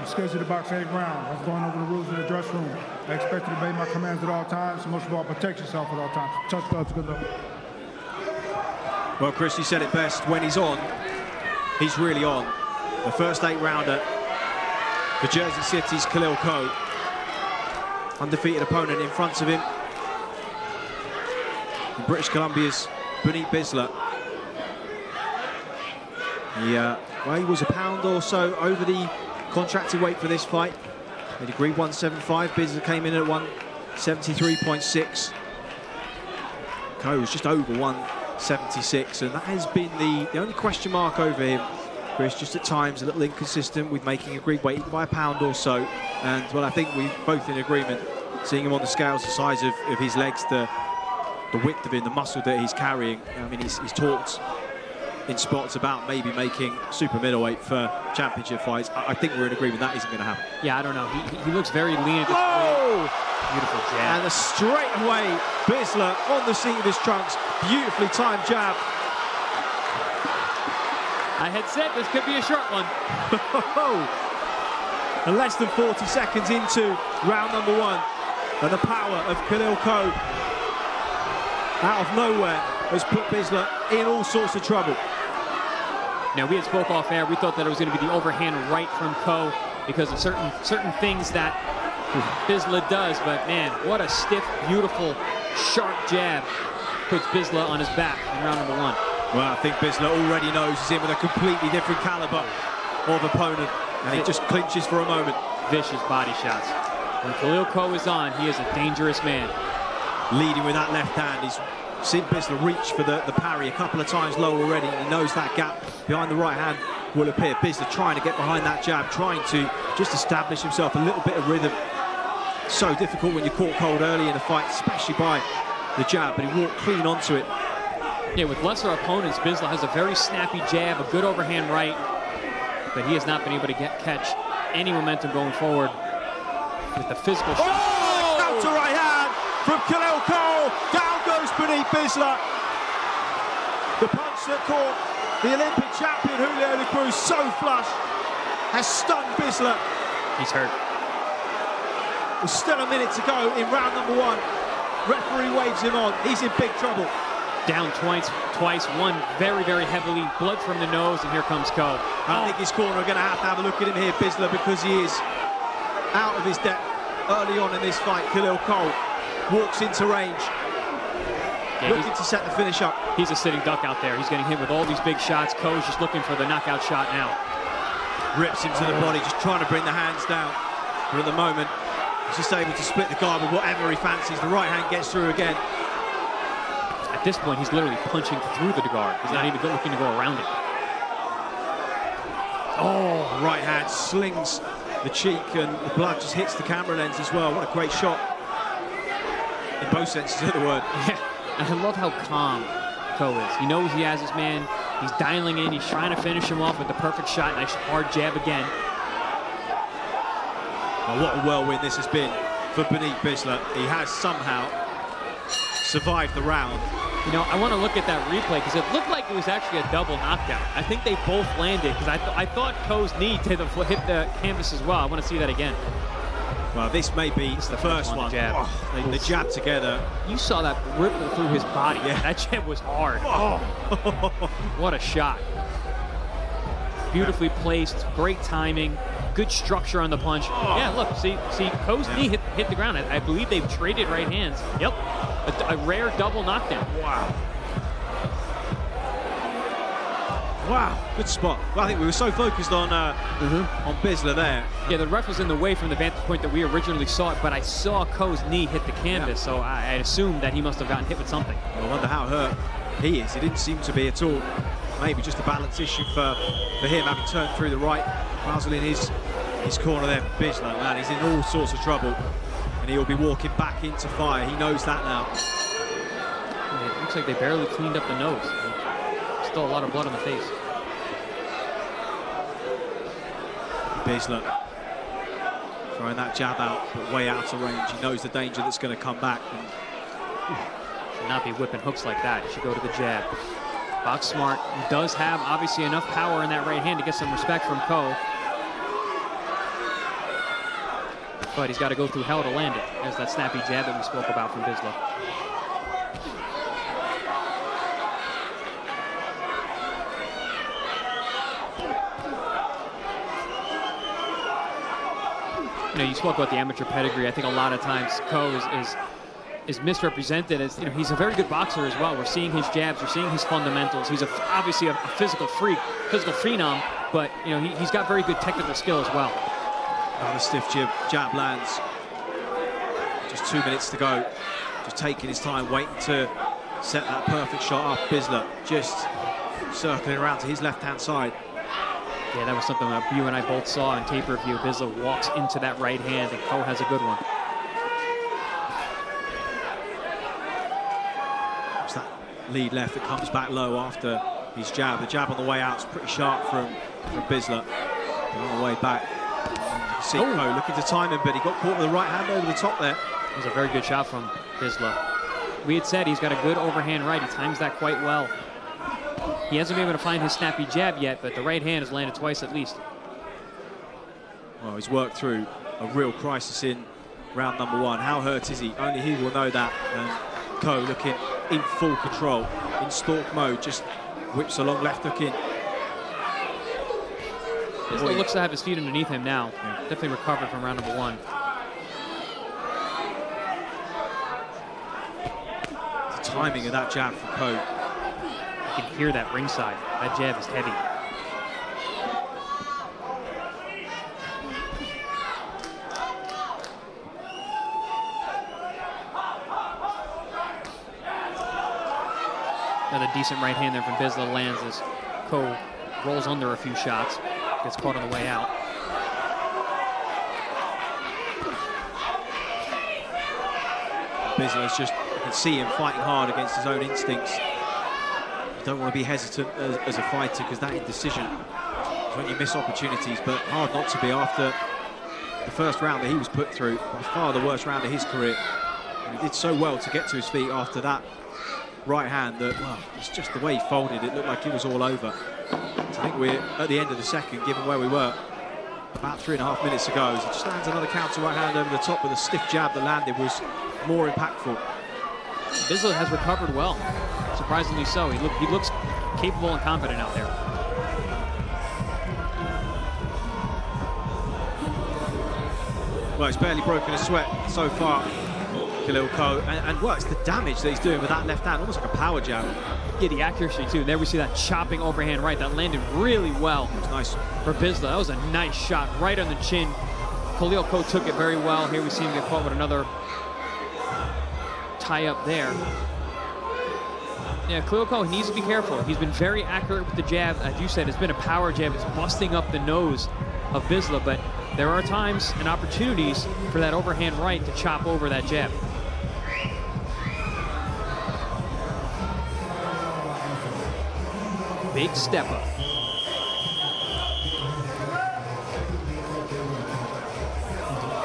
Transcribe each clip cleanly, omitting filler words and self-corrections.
I'm scheduled to box 8 rounds. I was going over the rules in the dressing room. I expect you to obey my commands at all times. Most of all, protect yourself at all times. Touch gloves, good luck. Well, Chris, you said it best. When he's on, he's really on. The first 8-rounder for Jersey City's Khalil Coe. Undefeated opponent in front of him. In British Columbia's Buneet Bisla. Well, he was a pound or so over the contracted weight for this fight. They'd agreed 175. Bisla came in at 173.6. Coe was just over 176, and that has been the only question mark over him. Chris, just at times a little inconsistent with making agreed weight by a pound or so. And well, I think we're both in agreement, seeing him on the scales, the size of his legs, the width of him, the muscle that he's carrying. I mean, he's talked in spots about maybe making super middleweight for championship fights. I think we're in agreement that isn't going to happen. Yeah, I don't know. He looks very lean at this point. Beautiful jab. And straight away, Bisla on the seat of his trunks. Beautifully timed jab. I had said this could be a short one. And less than 40 seconds into round number 1. And the power of Khalil Coe out of nowhere has put Bisla in all sorts of trouble. Now, we had spoke off air. We thought that it was going to be the overhand right from Coe because of certain things that Bisla does. But man, what a stiff, beautiful, sharp jab puts Bisla on his back in round number 1. Well, I think Bisla already knows he's in with a completely different caliber of opponent, and he just clinches for a moment. Vicious body shots. When Khalil Coe is on, he is a dangerous man. Leading with that left hand. He's seen Bisla reach for the parry a couple of times low already, and he knows that gap behind the right hand will appear. Bisla trying to get behind that jab, trying to just establish himself a little bit of rhythm. So difficult when you're caught cold early in a fight, especially by the jab, but he walked clean onto it. Yeah, with lesser opponents, Bisla has a very snappy jab, a good overhand right, but he has not been able to catch any momentum going forward with the physical shot. Oh! Counter right hand from Khalil Coe. Down goes Buneet Bisla. The punch that caught the Olympic champion Julio de Cruz so flush has stunned Bisla. He's hurt. There's still a minute to go in round number 1. Referee waves him on. He's in big trouble. Down twice, one very, very heavily, blood from the nose, and here comes Coe. I think his corner are going to have a look at him here, Bisla, because he is out of his depth early on in this fight. Khalil Coe walks into range, looking to set the finish up. He's a sitting duck out there. He's getting hit with all these big shots. Coe's just looking for the knockout shot now. Rips him to the body, just trying to bring the hands down. But at the moment, he's just able to split the guard with whatever he fancies. The right hand gets through again. At this point, he's literally punching through the guard. He's not even looking to go around it. Oh, right hand slings the cheek, and the blood just hits the camera lens as well. What a great shot in both senses of the word. Yeah, and I love how calm Coe is. He knows he has his man. He's dialing in. He's trying to finish him off with the perfect shot. Nice hard jab again. Oh, what a whirlwind this has been for Buneet Bisla. He has somehow survived the round. You know, I want to look at that replay because it looked like it was actually a double knockdown. I think they both landed because I thought Coe's knee hit the canvas as well. I want to see that again. Well, this may be the first one. Jab. Oh, the jab together. You saw that ripple through his body. Yeah. That jab was hard. Oh. What a shot. Beautifully placed, great timing, good structure on the punch. Oh. Yeah, look, see Coe's knee hit the ground. I believe they've traded right hands. Yep, a rare double knockdown. Wow. Wow, good spot. Well, I think we were so focused on Bisla there. Yeah, the ref was in the way from the vantage point that we originally saw it, but I saw Coe's knee hit the canvas, so I assumed that he must have gotten hit with something. I wonder how hurt he is. He didn't seem to be at all. Maybe just a balance issue for him, having turned through the right. Basel in his corner there, Bisla, man, he's in all sorts of trouble, and he'll be walking back into fire. He knows that now. It looks like they barely cleaned up the nose. Still a lot of blood on the face. Bisla throwing that jab out, but way out of range. He knows the danger that's going to come back. Should not be whipping hooks like that. He should go to the jab. Box smart. He does have obviously enough power in that right hand to get some respect from Coe. but he's got to go through hell to land it. There's that snappy jab that we spoke about from Bisla. You know, you spoke about the amateur pedigree. I think a lot of times Coe is misrepresented as, you know, he's a very good boxer as well. We're seeing his jabs, we're seeing his fundamentals. He's obviously a physical freak, physical phenom, but you know, he's got very good technical skill as well. Another stiff jab lands. Just 2 minutes to go. Just taking his time, waiting to set that perfect shot up. Bisla just circling around to his left-hand side. Yeah, that was something that you and I both saw on tape review. Bisla walks into that right hand, and Coe has a good one. It's that lead left that comes back low after his jab. The jab on the way out is pretty sharp from Bisla. On the way back, you can see Coe looking to time him, but he got caught with the right hand over the top there. It was a very good shot from Bisla. We had said he's got a good overhand right. He times that quite well. He hasn't been able to find his snappy jab yet, but the right hand has landed twice at least. Well, he's worked through a real crisis in round number 1. How hurt is he? Only he will know that. And Coe looking in full control, in stalk mode, just whips a long left hook in. Bisla looks to have his feet underneath him now. Yeah. Definitely recovered from round number 1. The timing of that jab from Coe. You can hear that ringside. That jab is heavy. Another decent right hand there from Bisla lands as Coe rolls under a few shots. Gets caught on the way out. Bisla's just, you can see him fighting hard against his own instincts. You don't want to be hesitant as a fighter, because that indecision is when you miss opportunities, but hard not to be after the first round that he was put through, by far the worst round of his career. And he did so well to get to his feet after that right hand that, well, it's just the way he folded, it looked like it was all over. So I think we're at the end of the second, given where we were about 3.5 minutes ago. He just lands another counter right hand over the top with a stiff jab that landed was more impactful. Bisla has recovered well, surprisingly so. He looks capable and confident out there. Well, he's barely broken a sweat so far, Khalil Coe, and works the damage that he's doing with that left hand, almost like a power jab. Yeah, the accuracy too. And there we see that chopping overhand right that landed really well. It was nice for Bisla. That was a nice shot right on the chin. Khalil Coe took it very well. Here we see him get caught with another tie up there. Yeah, Khalil Coe needs to be careful. He's been very accurate with the jab. As you said, it's been a power jab. It's busting up the nose of Bisla, but there are times and opportunities for that overhand right to chop over that jab. Big step up.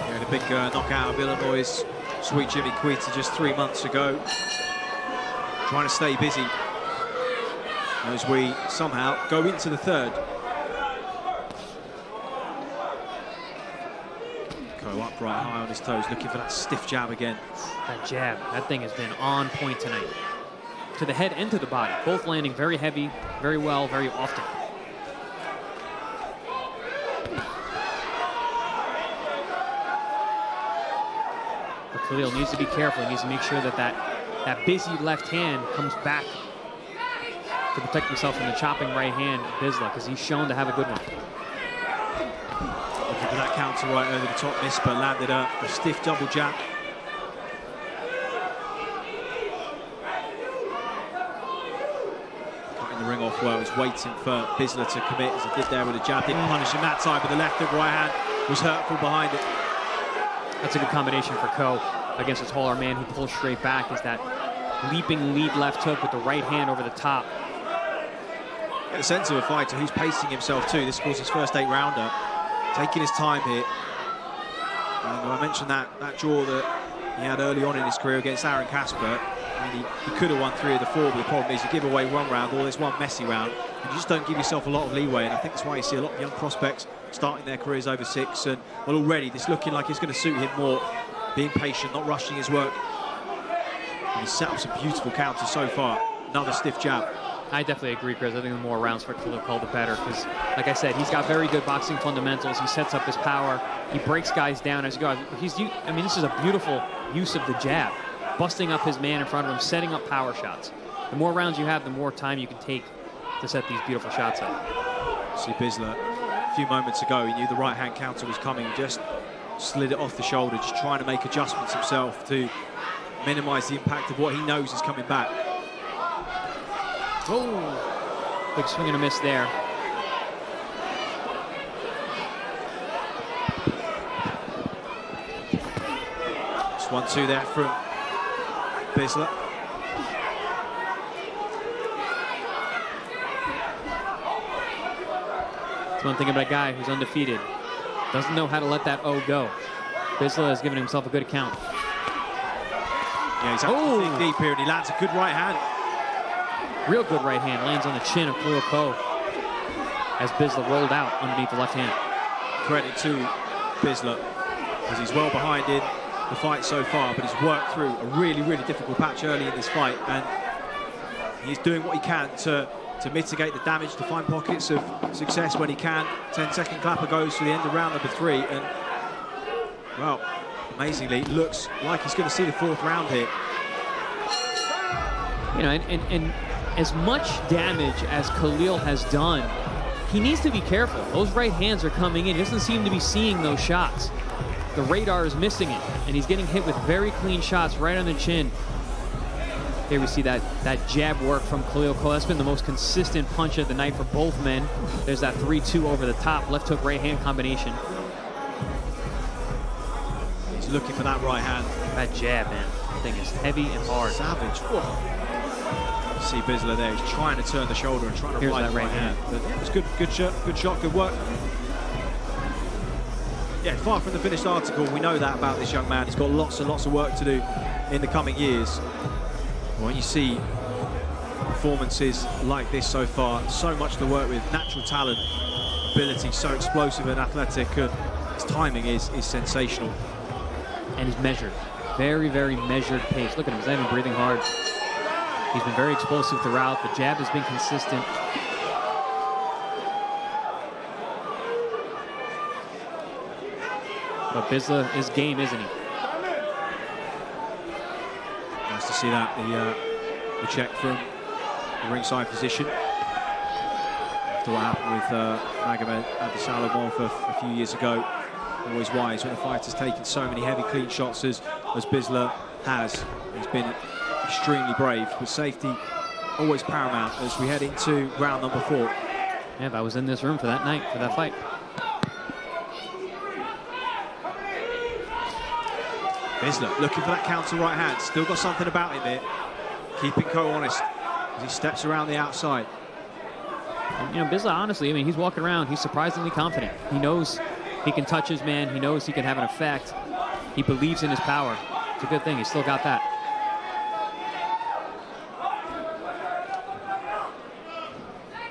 Yeah, the big knockout of Illinois' sweet Jimmy Quita just 3 months ago. Trying to stay busy as we somehow go into the third. Coe upright, high on his toes, looking for that stiff jab again. That jab, that thing has been on point tonight. To the head and to the body, both landing very heavy, very well, very often. But Khalil needs to be careful. He needs to make sure that that busy left hand comes back to protect himself from the chopping right hand of Bisla, because he's shown to have a good one. Looking for that counter right over the top miss, but landed a stiff double jab. Cutting the ring off well, was waiting for Bisla to commit, as he did there with a jab. Didn't punish him that time, but the left hook right hand was hurtful behind it. That's a good combination for Coe against a taller man who pulls straight back, is that leaping lead left hook with the right hand over the top. Get a sense of a fighter who's pacing himself too. This was his first 8-rounder, taking his time here. And I mentioned that draw that he had early on in his career against Aaron Casper. I mean, he could have won 3 of the 4, but the problem is you give away one round or there's one messy round, and you just don't give yourself a lot of leeway. And I think that's why you see a lot of young prospects starting their careers over 6. And well, already this looking like it's going to suit him more, being patient, not rushing his work. And he's set up some beautiful counters so far. Another stiff jab. I definitely agree, Chris. I think the more rounds for Khalil Coe, the better. Because, like I said, he's got very good boxing fundamentals. He sets up his power. He breaks guys down as he goes. I mean, this is a beautiful use of the jab, busting up his man in front of him, setting up power shots. The more rounds you have, the more time you can take to set these beautiful shots up. See Bisla, a few moments ago, he knew the right-hand counter was coming, just slid it off the shoulder, just trying to make adjustments himself to minimize the impact of what he knows is coming back. Oh, big swing and a miss there. Just 1-2 there from Bisla. That's one thing about a guy who's undefeated. Doesn't know how to let that O go. Bisla has given himself a good account. Yeah, he's actually deep here, and he lands a good right hand. Real good right hand, lands on the chin of Khalil Coe as Bisla rolled out underneath the left hand. Credit to Bisla, because he's well behind in the fight so far, but he's worked through a really, really difficult patch early in this fight, and he's doing what he can to mitigate the damage, to find pockets of success when he can. 10-second clapper goes for the end of round number 3, and, well, amazingly, it looks like he's going to see the 4th round here. You know, and as much damage as Khalil has done, he needs to be careful. Those right hands are coming in. He doesn't seem to be seeing those shots. The radar is missing it, and he's getting hit with very clean shots right on the chin. Here we see that jab work from Khalil Coe. That's been the most consistent punch of the night for both men. There's that 3-2 over the top, left hook, right hand combination. He's looking for that right hand. That jab, man, that thing is heavy and hard. Savage. Whoa. See Bisla there, he's trying to turn the shoulder and trying to ride the right hand. But yeah, it was good shot, good work. Yeah, far from the finished article. We know that about this young man. He's got lots and lots of work to do in the coming years. When you see performances like this so far, so much to work with, natural talent, ability, so explosive and athletic, and his timing is sensational. And he's measured. Very, very measured pace. Look at him, he's not even breathing hard. He's been very explosive throughout. The jab has been consistent. But Bisla is game, isn't he? Nice to see that, the check from the ringside position. After what happened with Magomed Abdusalamov a few years ago. Always wise when a fighter's taken so many heavy clean shots as Bisla has. He's been extremely brave, but safety always paramount as we head into round number 4. Yeah, if I was in this room for that night, for that fight. Bisla looking for that counter right hand. Still got something about him here. Keeping Coe honest as he steps around the outside. And, you know, Bisla, honestly, I mean, he's walking around. He's surprisingly confident. He knows he can touch his man. He knows he can have an effect. He believes in his power. It's a good thing. He's still got that.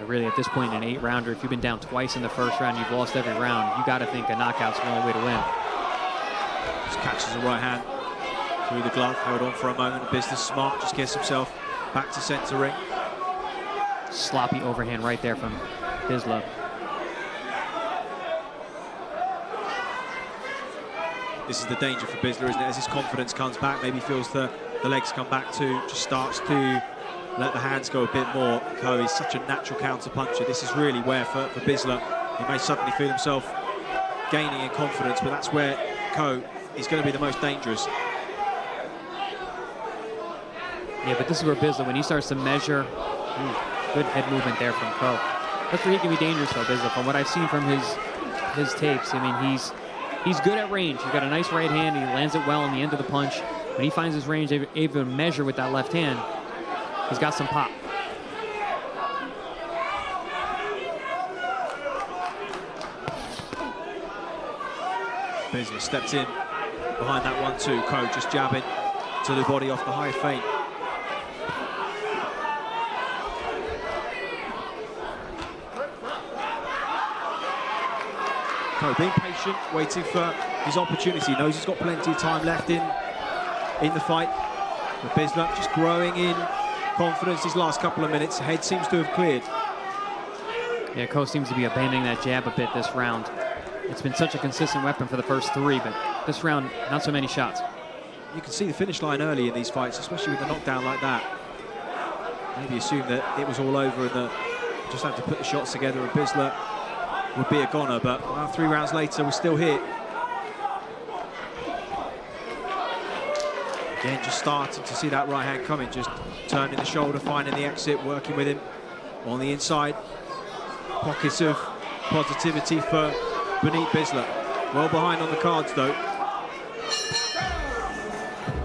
Really, at this point in an 8-rounder, if you've been down twice in the first round, you've lost every round, you got to think a knockout's the only way to win. Just catches the right hand through the glove, held on for a moment. Bisla smart, just gets himself back to center ring. Sloppy overhand right there from Bisla. This is the danger for Bisla, isn't it? As his confidence comes back, maybe feels the legs come back too, just starts to let the hands go a bit more. Coe is such a natural counter puncher. This is really where for Bisla, he may suddenly feel himself gaining in confidence, but that's where Coe is going to be the most dangerous. Yeah, but this is where Bisla, when he starts to measure, good head movement there from Coe. That's where he can be dangerous though, Bisla. From what I've seen from his tapes, I mean, he's good at range. He's got a nice right hand. He lands it well on the end of the punch. When he finds his range, able to measure with that left hand, he's got some pop. Bisla stepped in behind that 1-2. Coe just jabbing to the body off the high feint. Coe being patient, waiting for his opportunity. He knows he's got plenty of time left in the fight. But Bisla just growing in confidence these last couple of minutes. Head seems to have cleared. Yeah, Coe seems to be abandoning that jab a bit this round. It's been such a consistent weapon for the first 3, but this round, not so many shots. You can see the finish line early in these fights, especially with a knockdown like that. Maybe assume that it was all over and that just have to put the shots together and Bisla would be a goner, but 3 rounds later, we're still here. Again, just starting to see that right hand coming, just turning the shoulder, finding the exit, working with him on the inside. Pockets of positivity for Buneet Bisla. Well behind on the cards, though.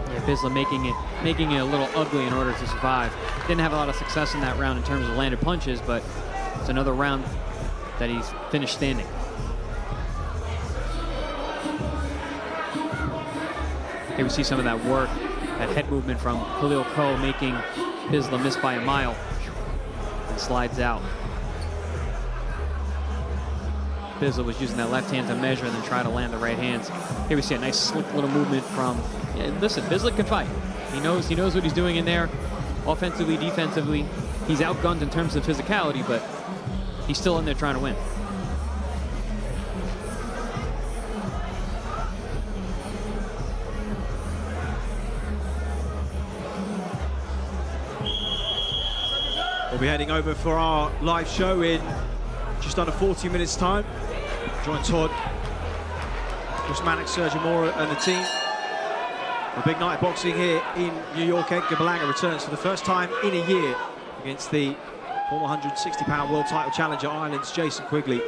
Yeah, Bisla making it a little ugly in order to survive. Didn't have a lot of success in that round in terms of landed punches, but it's another round that he's finished standing. Here we see some of that work, that head movement from Khalil Coe, making Bisla miss by a mile and slides out. Bisla was using that left hand to measure and then try to land the right hands. Here we see a nice slick little movement from, listen, Bisla can fight. He knows what he's doing in there, offensively, defensively. He's outgunned in terms of physicality, but he's still in there trying to win. We'll be heading over for our live show in just under 40 minutes' time. Join Todd, Usmanik, Sergio Mora and the team. A big night of boxing here in New York. Edgar Berlanga returns for the first time in a year against the former 160-pound world title challenger, Ireland's Jason Quigley.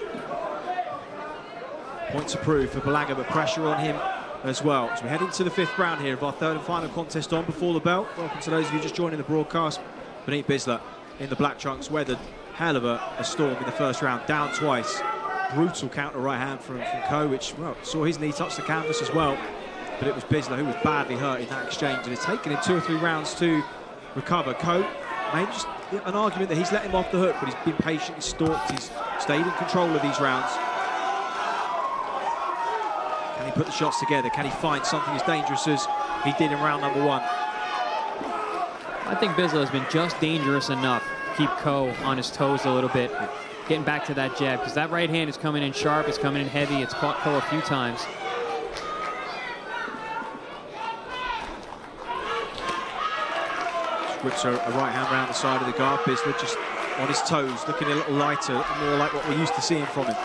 Point to prove for Berlanga, but pressure on him as well. As we head into the 5th round here of our 3rd and final contest on Before the Bell. Welcome to those of you just joining the broadcast. Buneet Bisla in the black trunks weathered hell of a storm in the 1st round, down twice. Brutal counter right hand from Coe, which, well, saw his knee touch the canvas as well. But it was Bisla who was badly hurt in that exchange, and it's taken him 2 or 3 rounds to recover. Coe, maybe just an argument that he's let him off the hook, but he's been patient, he's stalked, he's stayed in control of these rounds. Can he put the shots together? Can he find something as dangerous as he did in round number 1? I think Bisla has been just dangerous enough to keep Coe on his toes a little bit, getting back to that jab, because that right hand is coming in sharp, it's coming in heavy, it's caught Coe a few times. Whips a right hand round the side of the guard. Bisla just on his toes, looking a little lighter, more like what we're used to seeing from him.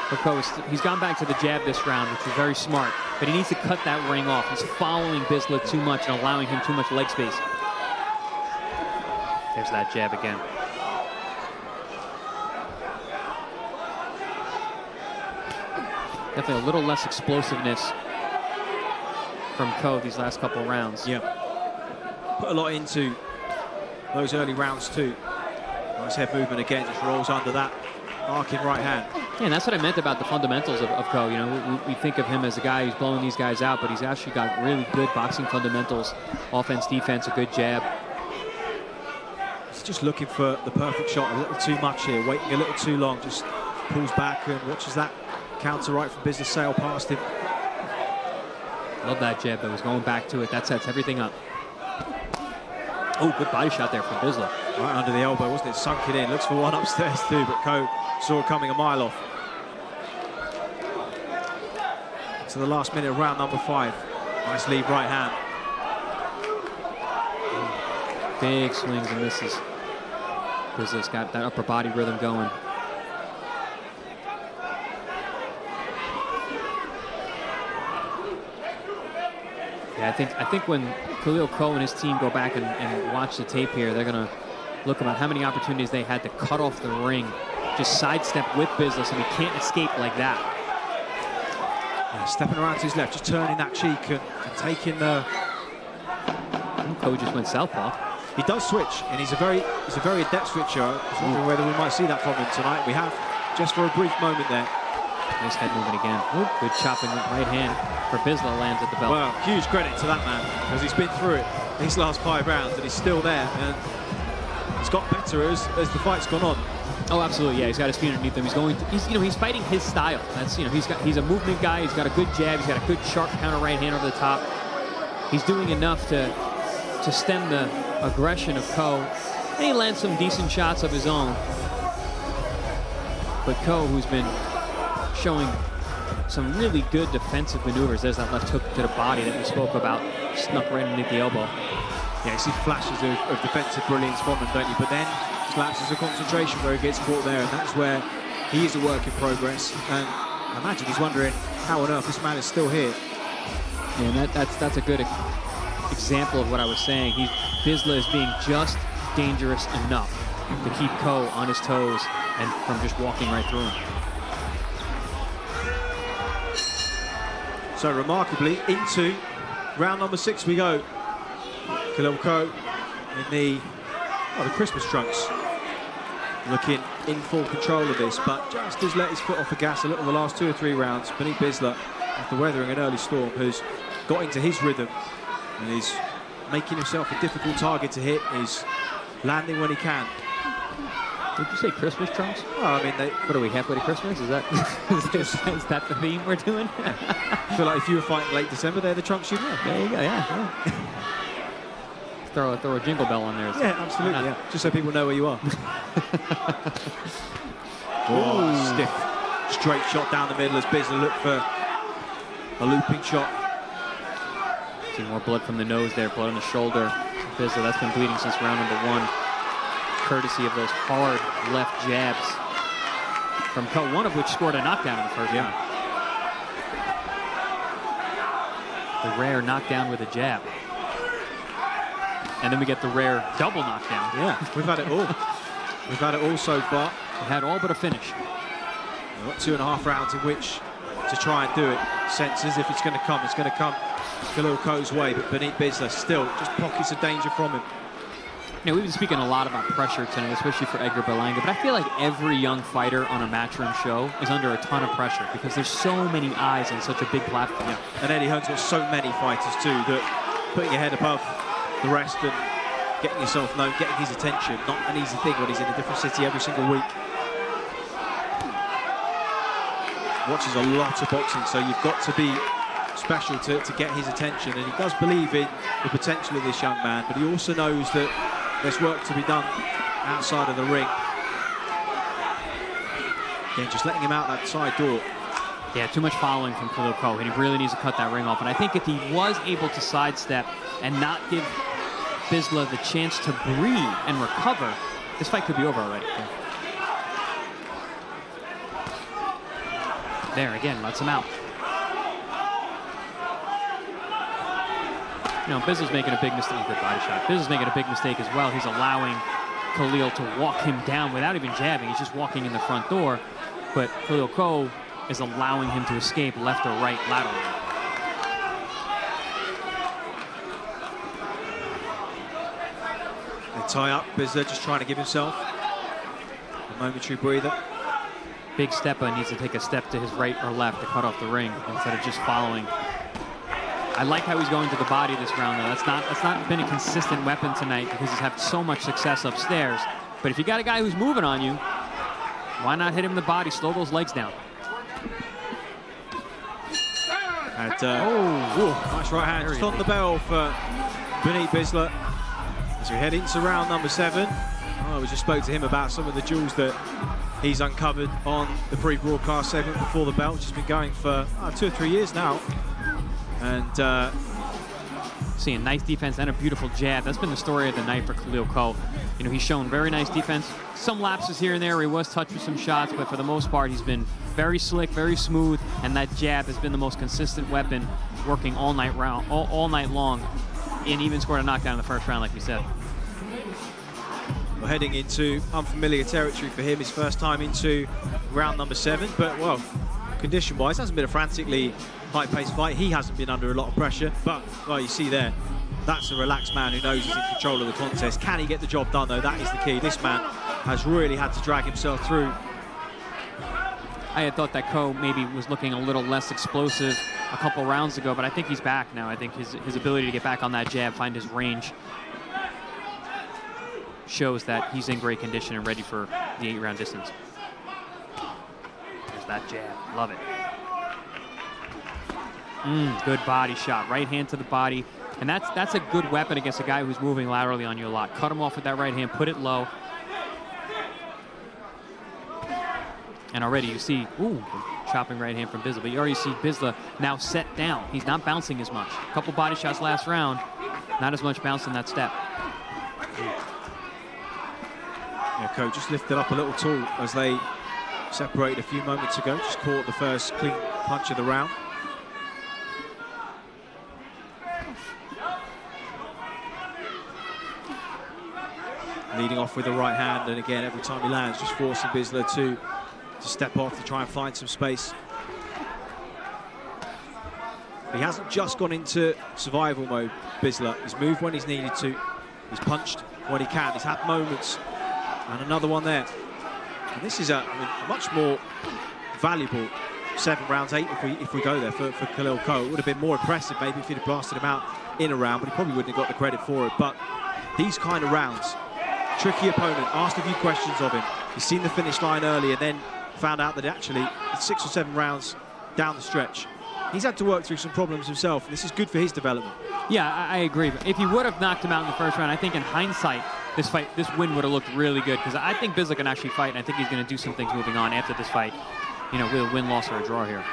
Coe, he's gone back to the jab this round, which is very smart, but he needs to cut that ring off. He's following Bisla too much and allowing him too much leg space. There's that jab again. Definitely a little less explosiveness from Coe these last couple of rounds. Yeah. Put a lot into those early rounds too. Nice head movement again, just rolls under that arcing right hand. Yeah, and that's what I meant about the fundamentals of Coe. You know, we think of him as a guy who's blowing these guys out, but he's actually got really good boxing fundamentals. Offense, defense, a good jab. He's just looking for the perfect shot a little too much here, waiting a little too long, just pulls back and watches that counter right from Bisla sail past him. Love that jab, but was going back to it. That sets everything up. Oh, good body shot there from Bisla. Right under the elbow, wasn't it? Sunk it in. Looks for one upstairs too, but Coe saw it coming a mile off. To the last minute of round number 5. Nice lead right hand. Big swings and misses. Bisla's got that upper body rhythm going. Yeah, I think when Khalil Coe and his team go back and watch the tape here, they're going to look about how many opportunities they had to cut off the ring, just sidestep with Bisla so he can't escape like that. Yeah, stepping around to his left, just turning that cheek and taking the... Coe just went southpaw. He does switch, and he's a very adept switcher. I was wondering whether we might see that from him tonight. We have, just for a brief moment there. Nice head movement again. Ooh, good chopping right hand for Bisla, lands at the belt. Well, huge credit to that man, because he's been through it these last 5 rounds, and he's still there. And it's got better as the fight's gone on. Oh, absolutely. Yeah, he's got his feet underneath him. He's fighting his style. That's he's a movement guy. He's got a good jab. He's got a good sharp counter right hand over the top. He's doing enough to stem the aggression of Coe. And he lands some decent shots of his own. But Coe, who's been showing some really good defensive maneuvers. There's that left hook to the body that we spoke about, snuck right underneath the elbow. Yeah, you see flashes of defensive brilliance from him, don't you? But then lapses of concentration where he gets caught there, and that's where he is a work in progress. And I imagine he's wondering how on earth this man is still here. Yeah, and that's a good example of what I was saying. Bisla is being just dangerous enough to keep Coe on his toes and from just walking right through him. So remarkably, into round number 6 we go. Khalil Coe in the Christmas trunks, looking in full control of this, but just has let his foot off the gas a little the last 2 or 3 rounds. Buneet Bisla, after weathering an early storm, has got into his rhythm and is making himself a difficult target to hit, is landing when he can. Did you say Christmas trunks? Well, I mean, what are we, halfway to Christmas? Is that is that the theme we're doing? I feel like if you were fighting late December, they're the trunks you'd wear. There you go, yeah. Throw a jingle bell on there. Yeah, absolutely, yeah. Just so people know where you are. Oh, stiff, straight shot down the middle as Bisla looked for a looping shot. See more blood from the nose there, blood on the shoulder. Bisla, that's been bleeding since round number 1. Courtesy of those hard left jabs from Coe, one of which scored a knockdown in the first round. The rare knockdown with a jab. And then we get the rare double knockdown. Yeah, we've had it all. We've had it all so far. We had all but a finish. We've got 2.5 rounds in which to try and do it. Senses if it's going to come, it's going to come Khalil Coe's way, but Buneet Bisla still just pockets of danger from him. You know, we've been speaking a lot about pressure tonight, especially for Edgar Berlanga, but I feel like every young fighter on a Matchroom show is under a ton of pressure because there's so many eyes on such a big platform. Yeah. And Eddie Hearn's got so many fighters too that putting your head above the rest and getting yourself known, getting his attention, not an easy thing when he's in a different city every single week. Watches a lot of boxing, so you've got to be special to get his attention, and he does believe in the potential of this young man, but he also knows that there's work to be done outside of the ring. Again, just letting him out that side door. Yeah, too much following from Khalil Coe, and he really needs to cut that ring off. And I think if he was able to sidestep and not give Bisla the chance to breathe and recover, this fight could be over already. Yeah. There, again, lets him out. You know, Bisla's making a big mistake. Good body shot. Bisla's making a big mistake as well. He's allowing Khalil to walk him down without even jabbing. He's just walking in the front door. But Khalil Coe is allowing him to escape left or right laterally. They tie up. Bisla just trying to give himself a momentary breather. Big stepper needs to take a step to his right or left to cut off the ring instead of just following. I like how he's going to the body this round, though. That's not been a consistent weapon tonight because he's had so much success upstairs. But if you got a guy who's moving on you, why not hit him in the body, slow those legs down? Nice right hand just on the bell for Buneet Bisla as we head into round number 7. Oh, we just spoke to him about some of the jewels that he's uncovered on the pre-broadcast segment before the bell, which has been going for 2 or 3 years now. And seeing nice defense and a beautiful jab. That's been the story of the night for Khalil Coe. You know, he's shown very nice defense. Some lapses here and there where he was touched with some shots, but for the most part, he's been very slick, very smooth, and that jab has been the most consistent weapon, working all night long, and even scored a knockdown in the first round, like we said. We're heading into unfamiliar territory for him. His first time into round number 7, but well, condition-wise, hasn't been a frantically high-paced fight. He hasn't been under a lot of pressure, but well, you see there, that's a relaxed man who knows he's in control of the contest. Can he get the job done, though? That is the key. This man has really had to drag himself through. I had thought that Coe maybe was looking a little less explosive a couple rounds ago, but I think he's back now. I think his ability to get back on that jab, find his range. shows that he's in great condition and ready for the 8-round distance. There's that jab. Love it. Good body shot. Right hand to the body. And that's a good weapon against a guy who's moving laterally on you a lot. Cut him off with that right hand. Put it low. And already you see, chopping right hand from Bisla. But you already see Bisla now set down. He's not bouncing as much. A couple body shots last round. Not as much bounce in that step. Yeah, Coe just lifted up a little tall as they separated a few moments ago. Just caught the first clean punch of the round. Leading off with the right hand, and again, every time he lands, just forcing Bisla to step off to try and find some space. He hasn't just gone into survival mode, Bisla. He's moved when he's needed to. He's punched when he can. He's had moments, and another one there. And this is a much more valuable 7 rounds, 8 if we go there for Khalil Coe. It would have been more impressive maybe if he'd have blasted him out in a round, but he probably wouldn't have got the credit for it. But these kind of rounds, tricky opponent, asked a few questions of him. He's seen the finish line early and then found out that actually it's 6 or 7 rounds down the stretch. He's had to work through some problems himself, and this is good for his development. Yeah, I agree. But if he would have knocked him out in the first round, I think in hindsight, this win would have looked really good, because I think Bisla can actually fight, and I think he's going to do some things moving on after this fight, you know, with a win, loss, or a draw here.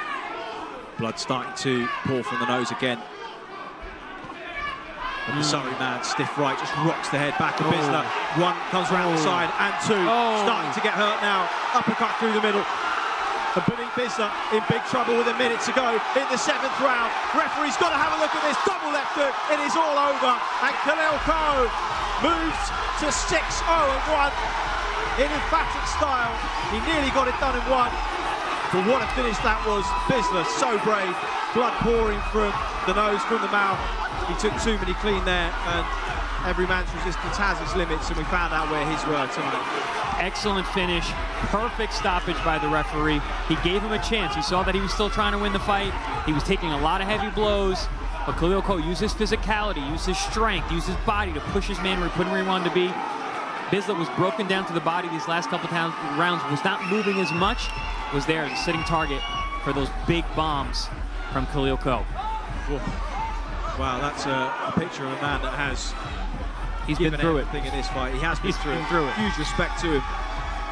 Blood starting to pour from the nose again. The Surrey man, stiff right, just rocks the head back of Bisla. 1 comes around the side, and 2 starting to get hurt now. Uppercut through the middle. And Buneet Bisla in big trouble with a minute to go in the 7th round. Referee's got to have a look at this double left hook. It is all over, and Khalil Coe moves to 6-0-1 in emphatic style. He nearly got it done in 1. But what a finish that was. Bisla so brave. Blood pouring from the nose, from the mouth. He took too many clean there, and every man's resistance has its limits, and we found out where his were tonight. Excellent finish, perfect stoppage by the referee. He gave him a chance. He saw that he was still trying to win the fight. He was taking a lot of heavy blows, but Khalil Coe used his physicality, used his strength, used his body to push his man where he put him where he wanted to be. Bisla was broken down to the body these last couple rounds, was not moving as much, was there as a sitting target for those big bombs from Khalil Coe. Wow, that's a picture of a man that has been through it. In this fight. He has been through it. Huge respect to him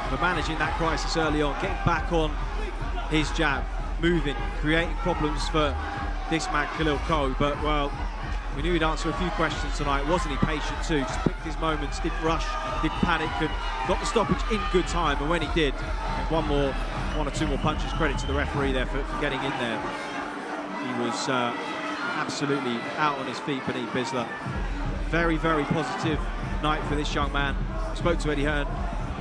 for managing that crisis early on, getting back on his jab, moving, creating problems for this man Khalil Coe. But well, we knew he'd answer a few questions tonight. Wasn't he patient too? Just picked his moments, didn't rush, didn't panic, and got the stoppage in good time. And when he did, 1 or 2 more punches. Credit to the referee there for getting in there. He was absolutely out on his feet, Buneet Bisla. Very, very positive night for this young man. I spoke to Eddie Hearn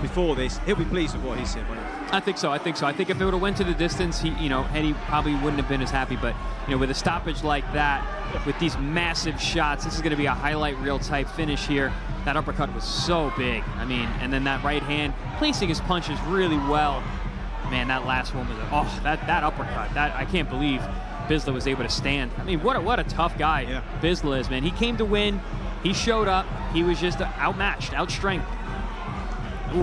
before this. He'll be pleased with what he's seen. I think so. I think if it would have went to the distance, Eddie probably wouldn't have been as happy. But with a stoppage like that, with these massive shots, this is going to be a highlight reel type finish here. That uppercut was so big. I mean, and then that right hand, placing his punches really well. Man, that last one was that uppercut. That I can't believe Bisla was able to stand. I mean, what a tough guy Bisla is, man. He came to win. He showed up. He was just outmatched, outstrength.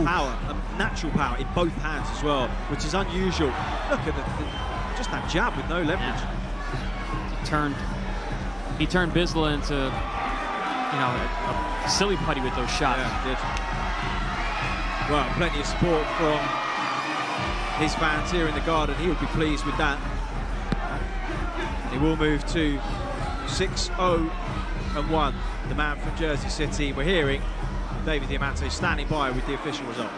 Power, natural power in both hands as well, which is unusual. Look at just that jab with no leverage. Yeah. He turned Bisla into a silly putty with those shots. Yeah, he did. Well, plenty of support from his fans here in the Garden. He would be pleased with that. He will move to 6-0-1. The man from Jersey City. We're hearing David Diamante standing by with the official result.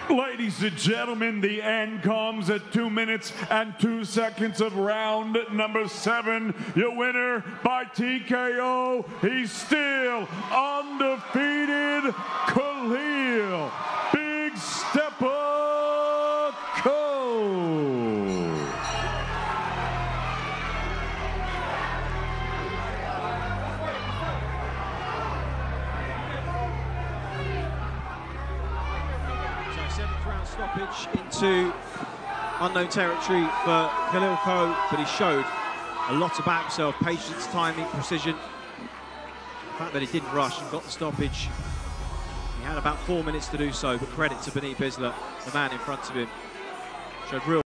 Ladies and gentlemen, the end comes at 2 minutes and 2 seconds of round number 7. Your winner by TKO. He's still undefeated. Khalil Big Stepper Coe. Stoppage into unknown territory for Khalil Coe, but he showed a lot about himself: patience, timing, precision. The fact that he didn't rush and got the stoppage. He had about 4 minutes to do so, but credit to Buneet Bisla, the man in front of him. Showed real